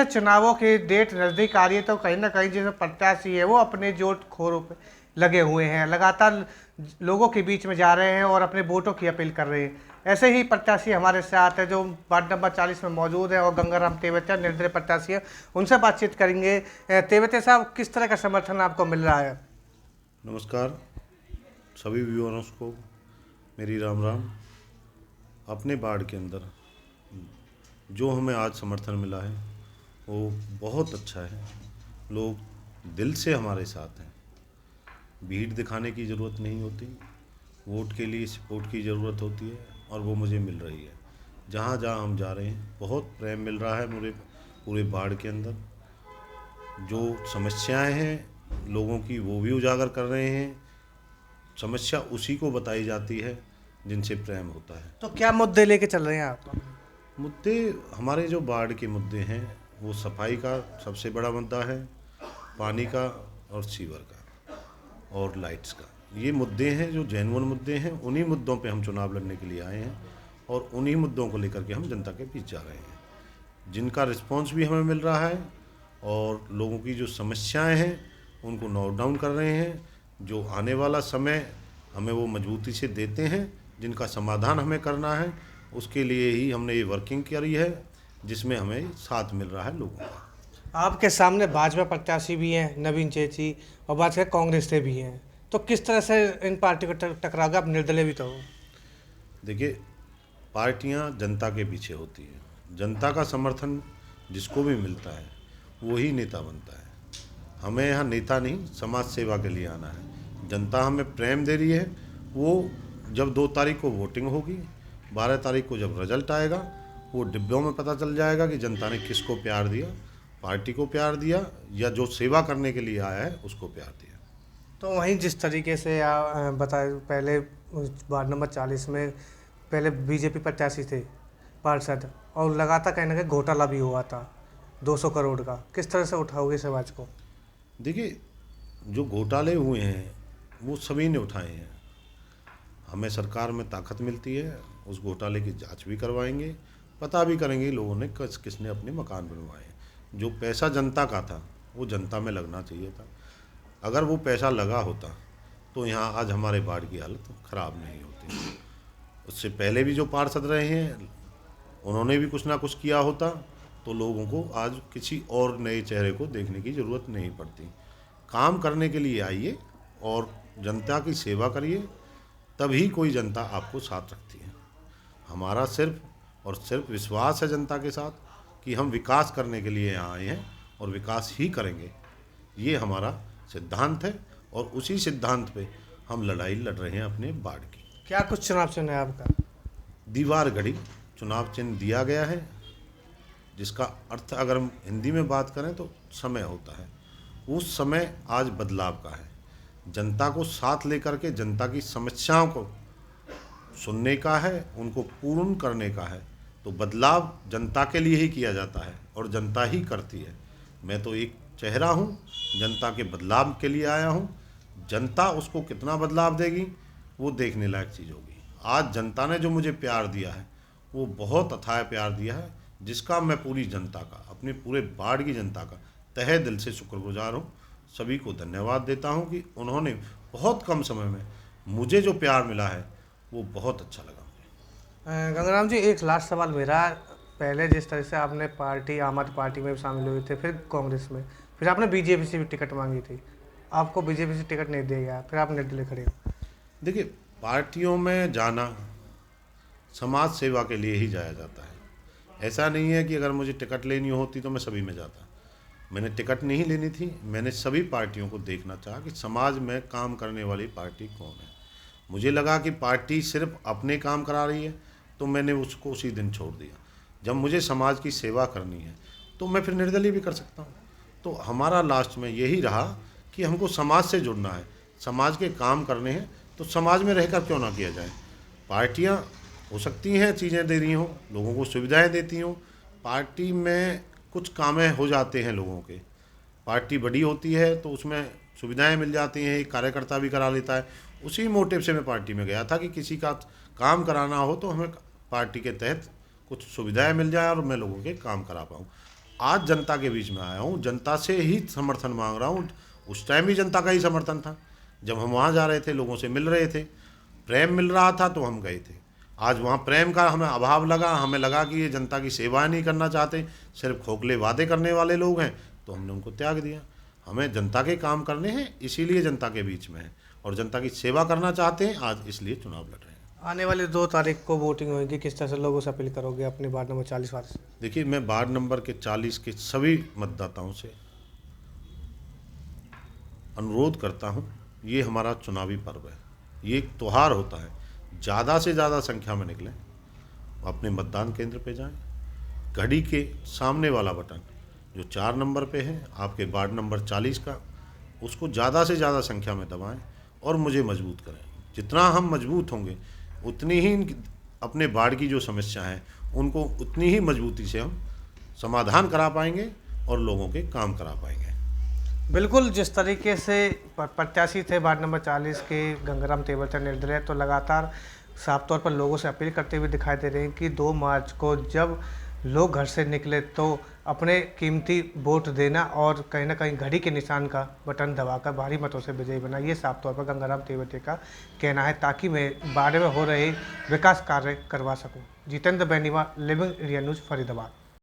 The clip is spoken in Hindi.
चुनावों की डेट नज़दीक आ रही है तो कहीं ना कहीं जो प्रत्याशी है वो अपने जोट खोरों पे लगे हुए हैं, लगातार लोगों के बीच में जा रहे हैं और अपने वोटों की अपील कर रहे हैं। ऐसे ही प्रत्याशी हमारे साथ है जो वार्ड नंबर 40 में मौजूद है और गंगाराम तेवतिया निर्दलीय प्रत्याशी है, उनसे बातचीत करेंगे। तेवतिया साहब, किस तरह का समर्थन आपको मिल रहा है? नमस्कार सभी व्यूअर्स को मेरी राम राम। अपने वार्ड के अंदर जो हमें आज समर्थन मिला है वो बहुत अच्छा है। लोग दिल से हमारे साथ हैं। भीड़ दिखाने की ज़रूरत नहीं होती, वोट के लिए सपोर्ट की ज़रूरत होती है और वो मुझे मिल रही है। जहाँ जहाँ हम जा रहे हैं बहुत प्रेम मिल रहा है मुझे पूरे वार्ड के अंदर। जो समस्याएं हैं लोगों की वो भी उजागर कर रहे हैं। समस्या उसी को बताई जाती है जिनसे प्रेम होता है। तो क्या मुद्दे लेके चल रहे हैं आप? मुद्दे हमारे जो वार्ड के मुद्दे हैं वो सफाई का सबसे बड़ा मुद्दा है, पानी का और सीवर का और लाइट्स का। ये मुद्दे हैं जो जेन्युइन मुद्दे हैं। उन्हीं मुद्दों पे हम चुनाव लड़ने के लिए आए हैं और उन्हीं मुद्दों को लेकर के हम जनता के बीच जा रहे हैं, जिनका रिस्पॉन्स भी हमें मिल रहा है और लोगों की जो समस्याएं हैं उनको नोट डाउन कर रहे हैं। जो आने वाला समय हमें वो मजबूती से देते हैं, जिनका समाधान हमें करना है, उसके लिए ही हमने ये वर्किंग करी है जिसमें हमें साथ मिल रहा है लोगों का। आपके सामने भाजपा प्रत्याशी भी हैं नवीन चेची, और बात करें कांग्रेस से भी हैं, तो किस तरह से इन पार्टी को टकराओगे? आप निर्दलीय भी तो हो। देखिए, पार्टियां जनता के पीछे होती हैं। जनता का समर्थन जिसको भी मिलता है वही नेता बनता है। हमें यहाँ नेता नहीं, समाज सेवा के लिए आना है। जनता हमें प्रेम दे रही है। वो जब 2 तारीख को वोटिंग होगी, 12 तारीख को जब रिजल्ट आएगा, वो डिब्बों में पता चल जाएगा कि जनता ने किसको प्यार दिया, पार्टी को प्यार दिया या जो सेवा करने के लिए आया है उसको प्यार दिया। तो वहीं जिस तरीके से आप बताए, पहले वार्ड नंबर 40 में पहले बीजेपी प्रत्याशी थे पार्षद, और लगातार कहीं ना कहीं घोटाला भी हुआ था 200 करोड़ का, किस तरह से उठाओगे इस आवाज को? देखिए, जो घोटाले हुए हैं वो सभी ने उठाए हैं। हमें सरकार में ताकत मिलती है, उस घोटाले की जांच भी करवाएंगे, पता भी करेंगे लोगों ने किसने अपने मकान बनवाए। जो पैसा जनता का था वो जनता में लगना चाहिए था। अगर वो पैसा लगा होता तो यहाँ आज हमारे वार्ड की हालत ख़राब नहीं होती। उससे पहले भी जो पार्षद रहे हैं उन्होंने भी कुछ ना कुछ किया होता तो लोगों को आज किसी और नए चेहरे को देखने की ज़रूरत नहीं पड़ती। काम करने के लिए आइए और जनता की सेवा करिए, तभी कोई जनता आपको साथ रखती है। हमारा सिर्फ और सिर्फ विश्वास है जनता के साथ कि हम विकास करने के लिए यहाँ आए हैं और विकास ही करेंगे। ये हमारा सिद्धांत है और उसी सिद्धांत पे हम लड़ाई लड़ रहे हैं अपने वार्ड की। क्या कुछ चुनाव चिन्ह है आपका? दीवार घड़ी चुनाव चिन्ह दिया गया है, जिसका अर्थ अगर हम हिंदी में बात करें तो समय होता है। उस समय आज बदलाव का है। जनता को साथ लेकर के जनता की समस्याओं को सुनने का है, उनको पूर्ण करने का है। तो बदलाव जनता के लिए ही किया जाता है और जनता ही करती है। मैं तो एक चेहरा हूँ, जनता के बदलाव के लिए आया हूँ। जनता उसको कितना बदलाव देगी वो देखने लायक चीज़ होगी। आज जनता ने जो मुझे प्यार दिया है वो बहुत अथाह प्यार दिया है, जिसका मैं पूरी जनता का, अपने पूरे वार्ड की जनता का तहे दिल से शुक्रगुजार हूँ। सभी को धन्यवाद देता हूँ कि उन्होंने बहुत कम समय में मुझे जो प्यार मिला है वो बहुत अच्छा लगा मुझे। गंगाराम जी, एक लास्ट सवाल मेरा। पहले जिस तरह से आपने पार्टी आम आदमी पार्टी में भी शामिल हुए थे, फिर कांग्रेस में, फिर आपने बीजेपी से भी टिकट मांगी थी, आपको बीजेपी से टिकट नहीं दिया गया, फिर आप निर्दलीय खड़े हो। देखिए, पार्टियों में जाना समाज सेवा के लिए ही जाया जाता है। ऐसा नहीं है कि अगर मुझे टिकट लेनी होती तो मैं सभी में जाता। मैंने टिकट नहीं लेनी थी, मैंने सभी पार्टियों को देखना चाहा कि समाज में काम करने वाली पार्टी कौन है। मुझे लगा कि पार्टी सिर्फ अपने काम करा रही है तो मैंने उसको उसी दिन छोड़ दिया। जब मुझे समाज की सेवा करनी है तो मैं फिर निर्दलीय भी कर सकता हूँ। तो हमारा लास्ट में यही रहा कि हमको समाज से जुड़ना है, समाज के काम करने हैं, तो समाज में रहकर क्यों ना किया जाए। पार्टियाँ हो सकती हैं चीज़ें दे रही हों, लोगों को सुविधाएं देती हों, पार्टी में कुछ कामें हो जाते हैं लोगों के। पार्टी बड़ी होती है तो उसमें सुविधाएं मिल जाती हैं, एक कार्यकर्ता भी करा लेता है। उसी मोटिव से मैं पार्टी में गया था कि किसी का काम कराना हो तो हमें पार्टी के तहत कुछ सुविधाएं मिल जाए और मैं लोगों के काम करा पाऊँ। आज जनता के बीच में आया हूँ, जनता से ही समर्थन मांग रहा हूँ। उस टाइम भी जनता का ही समर्थन था, जब हम वहाँ जा रहे थे, लोगों से मिल रहे थे, प्रेम मिल रहा था तो हम गए थे। आज वहाँ प्रेम का हमें अभाव लगा, हमें लगा कि ये जनता की सेवा नहीं करना चाहते, सिर्फ खोखले वादे करने वाले लोग हैं, तो हमने उनको त्याग दिया। हमें जनता के काम करने हैं, इसीलिए जनता के बीच में है, और जनता की सेवा करना चाहते हैं, आज इसलिए चुनाव लड़ रहे हैं। आने वाली 2 तारीख को वोटिंग होगी, किस तरह से लोगों से अपील करोगे अपने वार्ड नंबर 40 वाले से? देखिए, मैं वार्ड नंबर के 40 के सभी मतदाताओं से अनुरोध करता हूँ, ये हमारा चुनावी पर्व है, ये एक त्यौहार होता है, ज़्यादा से ज़्यादा संख्या में निकलें, अपने मतदान केंद्र पे जाएं, घड़ी के सामने वाला बटन जो 4 नंबर पे है आपके वार्ड नंबर 40 का, उसको ज़्यादा से ज़्यादा संख्या में दबाएं और मुझे मजबूत करें। जितना हम मजबूत होंगे, उतनी ही अपने वार्ड की जो समस्या है उनको उतनी ही मजबूती से हम समाधान करा पाएंगे और लोगों के काम करा पाएंगे। बिल्कुल, जिस तरीके से प्रत्याशी थे वार्ड नंबर 40 के गंगाराम तेवरचंद निर्दलीय, तो लगातार साफ तौर पर लोगों से अपील करते हुए दिखाई दे रहे हैं कि 2 मार्च को जब लोग घर से निकले तो अपने कीमती वोट देना और कहीं ना कहीं घड़ी के निशान का बटन दबाकर भारी मतों से विजयी बना, ये साफ तौर पर गंगाराम तेवरचंद का कहना है, ताकि मैं वार्ड में हो रहे विकास कार्य करवा सकूं। Jitendra Beniwal, living India news, Faridabad.